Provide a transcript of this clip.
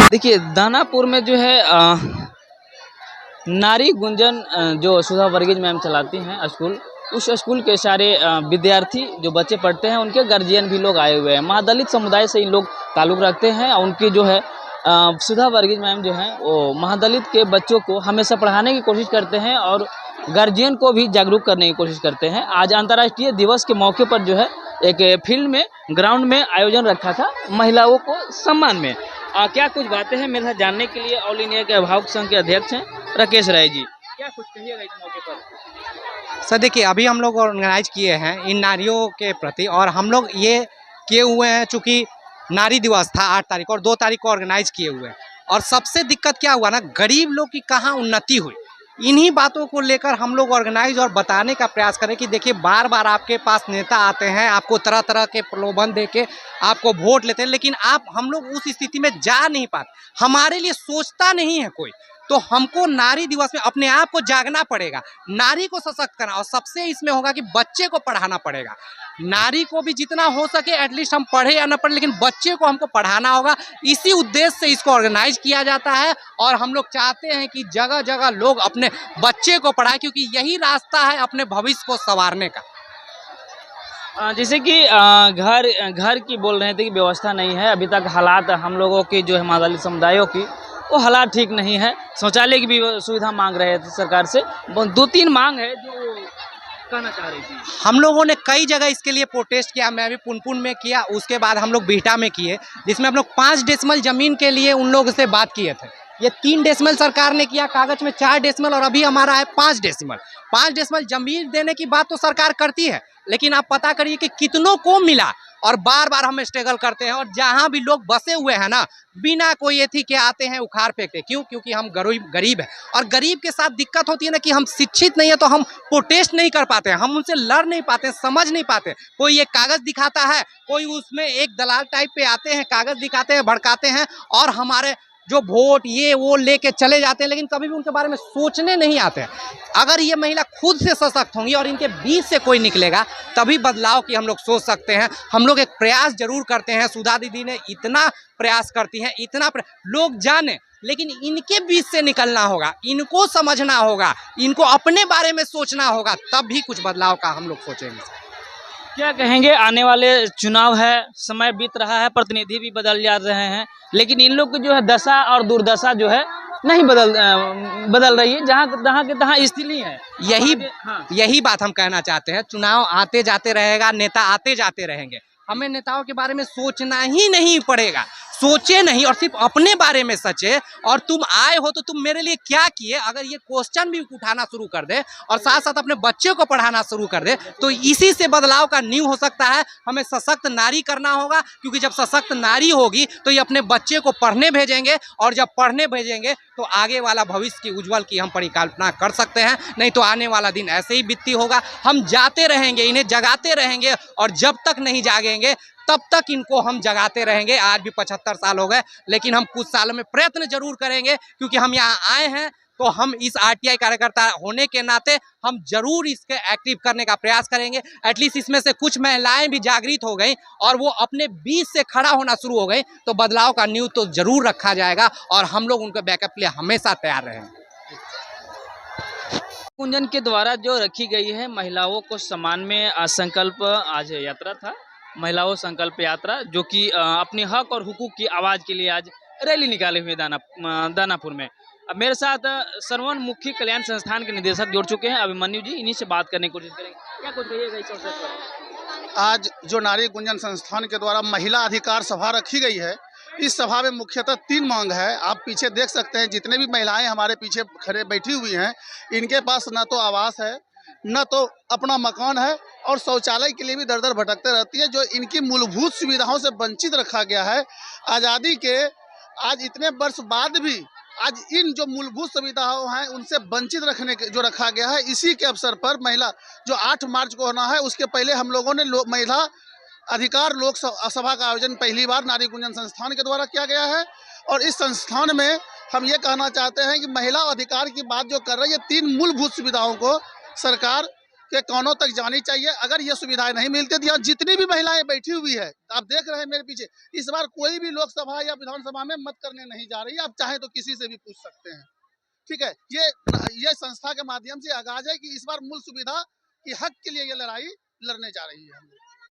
देखिए दानापुर में जो है नारी गुंजन जो सुधा वर्गीज मैम चलाती हैं स्कूल, उस स्कूल के सारे विद्यार्थी जो बच्चे पढ़ते हैं उनके गार्जियन भी लोग आए हुए हैं। महादलित समुदाय से इन लोग ताल्लुक़ रखते हैं और उनकी जो है सुधा वर्गीज मैम जो हैं वो महादलित के बच्चों को हमेशा पढ़ाने की कोशिश करते हैं और गार्जियन को भी जागरूक करने की कोशिश करते हैं। आज अंतर्राष्ट्रीय दिवस के मौके पर जो है एक फील्ड में ग्राउंड में आयोजन रखा था महिलाओं को सम्मान में। क्या कुछ बातें हैं मेरे साथ जानने के लिए ऑल इंडिया के अभिभावक संघ के अध्यक्ष हैं राकेश राय जी, क्या कुछ कहिएगा इस मौके पर? सर देखिए, अभी हम लोग ऑर्गेनाइज किए हैं इन नारियों के प्रति, और हम लोग ये किए हुए हैं चूँकि नारी दिवस था 8 तारीख और 2 तारीख को ऑर्गेनाइज किए हुए हैं। और सबसे दिक्कत क्या हुआ ना, गरीब लोग की कहाँ उन्नति हुई, इन्हीं बातों को लेकर हम लोग ऑर्गेनाइज और बताने का प्रयास करें कि देखिए बार बार आपके पास नेता आते हैं, आपको तरह तरह के प्रलोभन दे के आपको वोट लेते हैं, लेकिन हम लोग उस स्थिति में जा नहीं पाते, हमारे लिए सोचता नहीं है कोई। तो हमको नारी दिवस में अपने आप को जागना पड़ेगा, नारी को सशक्त करना, और सबसे इसमें होगा कि बच्चे को पढ़ाना पड़ेगा। नारी को भी जितना हो सके एटलीस्ट हम पढ़े या ना पढ़े, लेकिन बच्चे को हमको पढ़ाना होगा। इसी उद्देश्य से इसको ऑर्गेनाइज किया जाता है और हम लोग चाहते हैं कि जगह जगह लोग अपने बच्चे को पढ़ाएं, क्योंकि यही रास्ता है अपने भविष्य को संवारने का। जैसे कि घर की बोल रहे थे कि व्यवस्था नहीं है, अभी तक हालात हम लोगों की जो है महादलित समुदायों की वो हालात ठीक नहीं है। शौचालय की भी सुविधा मांग रहे थे सरकार से, 2-3 मांग है जो कहना चाह रही थी। हम लोगों ने कई जगह इसके लिए प्रोटेस्ट किया, मैं भी पुनपुन में किया, उसके बाद हम लोग बिहटा में किए, जिसमें हम लोग 5 डेसिमल जमीन के लिए उन लोगों से बात किए थे। ये 3 डेसिमल सरकार ने किया, कागज में 4 डेसिमल, और अभी हमारा है 5 डेसिमल। 5 डेसिमल जमीन देने की बात तो सरकार करती है, लेकिन आप पता करिए कि कितनों को मिला, और बार बार हम स्ट्रगल करते हैं। और जहाँ भी लोग बसे हुए हैं ना, बिना कोई एथी के आते हैं, उखाड़ फेंकते। क्यों? क्योंकि हम गरीब हैं, और गरीब के साथ दिक्कत होती है ना कि हम शिक्षित नहीं है, तो हम प्रोटेस्ट नहीं कर पाते हैं, हम उनसे लड़ नहीं पाते, समझ नहीं पाते। कोई एक कागज़ दिखाता है, कोई उसमें एक दलाल टाइप पे आते हैं, कागज़ दिखाते हैं, भड़काते हैं, और हमारे जो वोट ये वो लेके चले जाते हैं, लेकिन कभी भी उनके बारे में सोचने नहीं आते हैं। अगर ये महिला खुद से सशक्त होंगी और इनके बीच से कोई निकलेगा, तभी बदलाव की हम लोग सोच सकते हैं। हम लोग एक प्रयास जरूर करते हैं, सुधा दीदी ने इतना प्रयास करती हैं, इतना लोग जाने, लेकिन इनके बीच से निकलना होगा, इनको समझना होगा, इनको अपने बारे में सोचना होगा, तब भी कुछ बदलाव का हम लोग सोचेंगे। क्या कहेंगे, आने वाले चुनाव है, समय बीत रहा है, प्रतिनिधि भी बदल जा रहे हैं, लेकिन इन लोग की जो है दशा और दुर्दशा जो है नहीं बदल रही है, जहाँ के तहाँ स्थिति है। यही बात हम कहना चाहते हैं। चुनाव आते जाते रहेगा, नेता आते जाते रहेंगे, हमें नेताओं के बारे में सोचना ही नहीं पड़ेगा। सोचे नहीं और सिर्फ अपने बारे में सोचे, और तुम आए हो तो तुम मेरे लिए क्या किए, अगर ये क्वेश्चन भी उठाना शुरू कर दे और साथ साथ अपने बच्चे को पढ़ाना शुरू कर दे, तो इसी से बदलाव का नींव हो सकता है। हमें सशक्त नारी करना होगा, क्योंकि जब सशक्त नारी होगी तो ये अपने बच्चे को पढ़ने भेजेंगे, और जब पढ़ने भेजेंगे तो आगे वाला भविष्य की उज्जवल की हम परिकल्पना कर सकते हैं। नहीं तो आने वाला दिन ऐसे ही बीती होगा, हम जाते रहेंगे, इन्हें जगाते रहेंगे, और जब तक नहीं जागेंगे तब तक इनको हम जगाते रहेंगे। आज भी 75 साल हो गए, लेकिन हम कुछ सालों में प्रयत्न जरूर करेंगे, क्योंकि हम यहाँ आए हैं तो हम इस आरटीआई कार्यकर्ता होने के नाते हम जरूर इसके एक्टिव करने का प्रयास करेंगे। एटलीस्ट इसमें से कुछ महिलाएं भी जागृत हो गई और वो अपने बीच से खड़ा होना शुरू हो गई, तो बदलाव का नींव तो जरूर रखा जाएगा, और हम लोग उनके बैकअप के लिए हमेशा तैयार रहेंगे। गुंजन के द्वारा जो रखी गई है महिलाओं को सम्मान में संकल्प आज यात्रा था, महिलाओं संकल्प यात्रा, जो कि अपने हक और हुकूक की आवाज़ के लिए आज रैली निकाले हुए दानापुर में। अब मेरे साथ श्रवण मुखी कल्याण संस्थान के निदेशक जुड़ चुके हैं अभिमन्यु जी, इन्हीं से बात करने की कोशिश करेंगे। क्या कुछ कहिएगा इस अवसर पर? आज जो नारी गुंजन संस्थान के द्वारा महिला अधिकार सभा रखी गई है, इस सभा में मुख्यतः 3 मांग है। आप पीछे देख सकते हैं, जितने भी महिलाएं हमारे पीछे खड़े बैठी हुई हैं, इनके पास न तो आवास है, न तो अपना मकान है, और शौचालय के लिए भी दर दर भटकते रहती है, जो इनकी मूलभूत सुविधाओं से वंचित रखा गया है। आज़ादी के आज इतने वर्ष बाद भी आज इन जो मूलभूत सुविधाओं हैं उनसे वंचित रखने के जो रखा गया है, इसी के अवसर पर महिला जो 8 मार्च को होना है, उसके पहले हम लोगों ने महिला अधिकार लोक सभा का आयोजन पहली बार नारी गुंजन संस्थान के द्वारा किया गया है। और इस संस्थान में हम ये कहना चाहते हैं कि महिला अधिकार की बात जो कर रही है, 3 मूलभूत सुविधाओं को सरकार के कोनों तक जानी चाहिए। अगर ये सुविधाएं नहीं मिलती तो यहाँ जितनी भी महिलाएं बैठी हुई है, आप देख रहे हैं मेरे पीछे, इस बार कोई भी लोकसभा या विधानसभा में मत करने नहीं जा रही है। आप चाहे तो किसी से भी पूछ सकते हैं। ठीक है, ये संस्था के माध्यम से आगाज है कि इस बार मूल सुविधा की हक के लिए ये लड़ाई लड़ने जा रही है हम लोग।